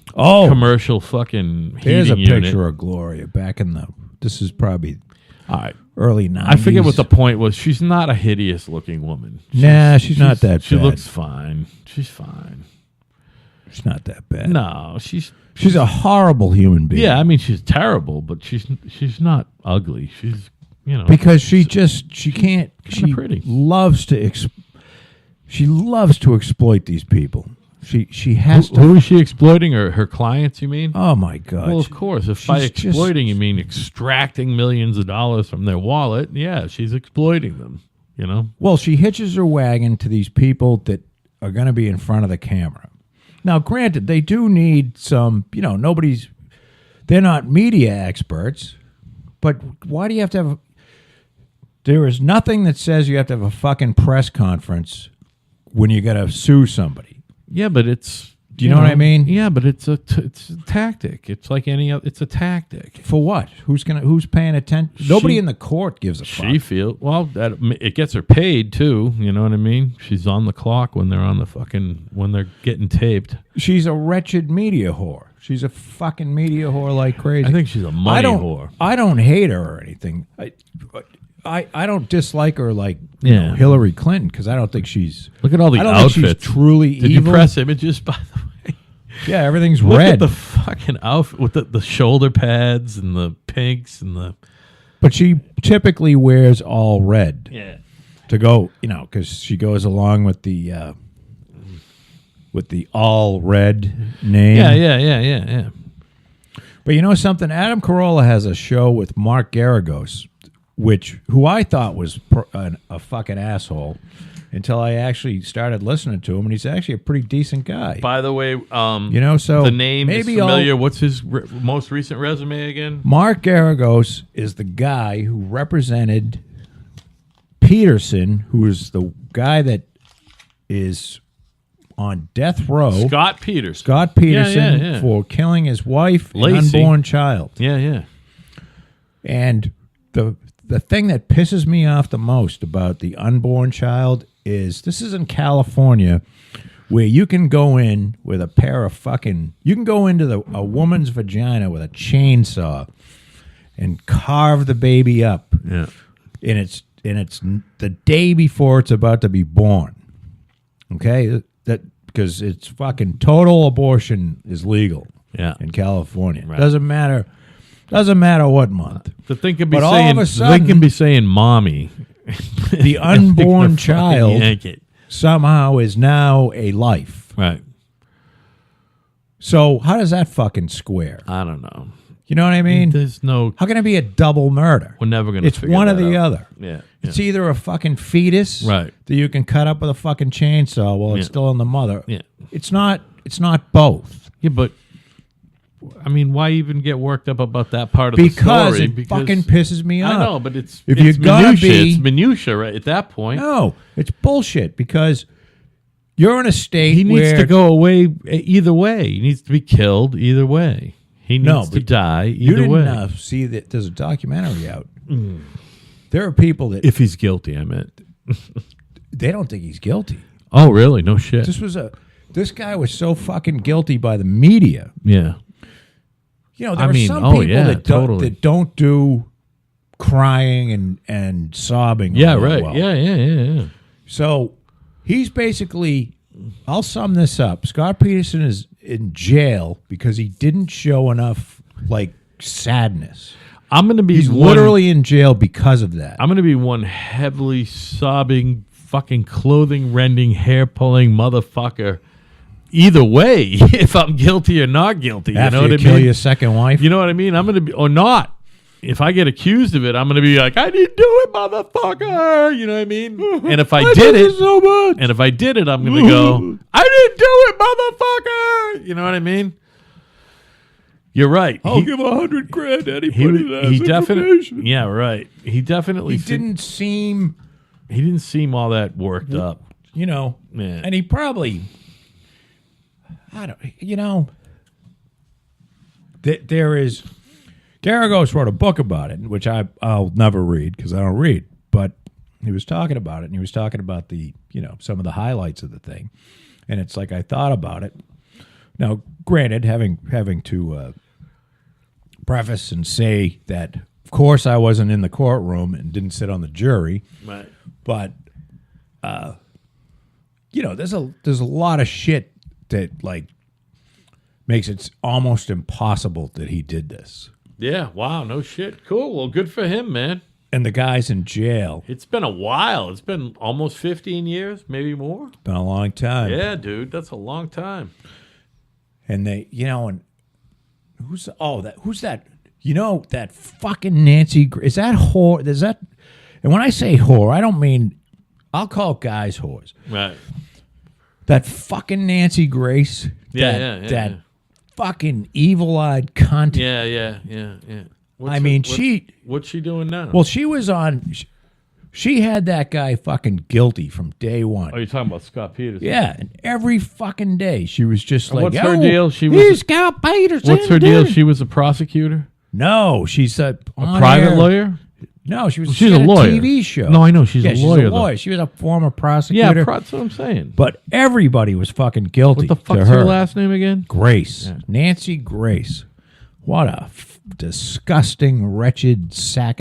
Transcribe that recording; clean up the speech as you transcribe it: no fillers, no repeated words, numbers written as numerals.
a Oh, commercial fucking here's heating a unit. picture of Gloria back in the. This is probably All right. early 90s. I forget what the point was. She's not a hideous looking woman. Nah, she's not that She bad. looks fine. She's fine. She's not that bad. No, she's She's a horrible human being. yeah. I mean, she's terrible, but she's not ugly. She's because she can't. She pretty. loves to. She loves to exploit these people. She has to. Who is she exploiting? Her clients? You mean? Oh my God! Well, of course. If by she's just- exploiting you mean extracting millions of dollars from their wallet, yeah, she's exploiting them. Well, she hitches her wagon to these people that are going to be in front of the camera. Now, granted, they do need some, they're not media experts, but why do you have to have, there is nothing that says you have to have a fucking press conference when you're going to sue somebody. Yeah, but it's. Do you know what I mean? Yeah, but it's a tactic. It's like any other. It's a tactic. For what? Who's paying attention? Nobody in the court gives a fuck. She feels it gets her paid too. You know what I mean? She's on the clock when they're when they're getting taped. She's a wretched media whore. She's a fucking media whore like crazy. I think she's a money whore. I don't hate her or anything. I don't dislike her like Yeah. Hillary Clinton because I don't think she's. Look at all the I don't outfits. think she's truly Did evil. you press images, by the way? Yeah, everything's Look red. at the fucking outfit with the shoulder pads and the pinks and the. But she typically wears all red Yeah. to go, because she goes along with the all red name. Yeah. But you know something? Adam Carolla has a show with Mark Garagos, who I thought was a fucking asshole until I actually started listening to him, and he's actually a pretty decent guy. By the way, so the name maybe is familiar. What's his most recent resume again? Mark Garagos is the guy who represented Peterson, who is the guy that is on death row. Scott Peterson. Peterson for killing his wife and Lacey. unborn child. Yeah. And the thing that pisses me off the most about the unborn child is this is in California, where you can go in with a pair of you can go into a woman's vagina with a chainsaw and carve the baby up. Yeah. And it's the day before it's about to be born. Okay? Because it's fucking total abortion is legal in California. Right. Doesn't matter what month. The thing could be But all saying of a sudden- they can be saying mommy. The unborn Fucking child yank it. somehow is now a life. Right. So how does that fucking square? I don't know. You know what I mean? There's no. How can it be a double murder? We're never going to. It's one or the out. other. Yeah. It's either a fucking fetus Right. that you can cut up with a fucking chainsaw while it's Yeah. still in the mother. Yeah. It's not both. Yeah, but I mean, why even get worked up about that part of Because the story? it fucking pisses me off. I know, but it's If it's you're gonna minutia. be- It's minutia, right? At that point, No, it's bullshit because you're in a state he needs where to go away either way. He needs to be killed either way. He needs to but die you either didn't way. see that there's a documentary out. There are people that If he's guilty, I meant. they don't think he's guilty. Oh, really? No shit. This guy was so fucking guilty by the media. Yeah. There I are mean, some oh, people yeah, that totally. don't do crying and sobbing. Yeah. all that Right. well. Yeah. So he's basically, I'll sum this up. Scott Peterson is in jail because he didn't show enough sadness. I'm going to be. He's literally in jail because of that. I'm going to be one heavily sobbing, fucking clothing rending, hair pulling motherfucker. Either way, if I'm guilty or not guilty, After you know what I kill mean? your second wife. You know what I mean? I'm going to be, or not. If I get accused of it, I'm going to be like, I didn't do it, motherfucker. You know what I mean? And if I did it, so much. and if I did it, I'm going to go, I didn't do it, motherfucker. You know what I mean? You're right. I'll give $100,000 to anybody that has he definitely, information. yeah, right. He definitely He didn't seem, He didn't seem all that worked up. Yeah. and he probably, there is, Garagos wrote a book about it, which I'll never read because I don't read, but he was talking about it, and he was talking about the, some of the highlights of the thing. And it's like, I thought about it. Now, granted, having to preface and say that, of course, I wasn't in the courtroom and didn't sit on the jury. Right. But there's a lot of shit that like makes it almost impossible that he did this. Yeah. Wow. No shit. Cool. Well, good for him, man. And the guy's in jail. It's been a while. It's been almost 15 years, maybe more. It's been a long time. Yeah, dude. That's a long time. And they, and who's that? That fucking Nancy. Is that whore? Is that? And when I say whore, I don't mean. I'll call guys whores. Right. That fucking Nancy Grace. That fucking evil-eyed cunt. Yeah. What's she doing now? Well, she was on. She had that guy fucking guilty from day one. Oh, you're talking about Scott Peterson? Yeah, and every fucking day she was just like, what's her deal? Scott Peterson. What's her deal? She was a prosecutor? No, she's a private lawyer? No, she's a lawyer. TV show. No, I know she's a lawyer. She's a lawyer. She was a former prosecutor. Yeah, that's what I'm saying. But everybody was fucking guilty. What the fuck's her last name again? Grace. Yeah. Nancy Grace. What a disgusting, wretched sack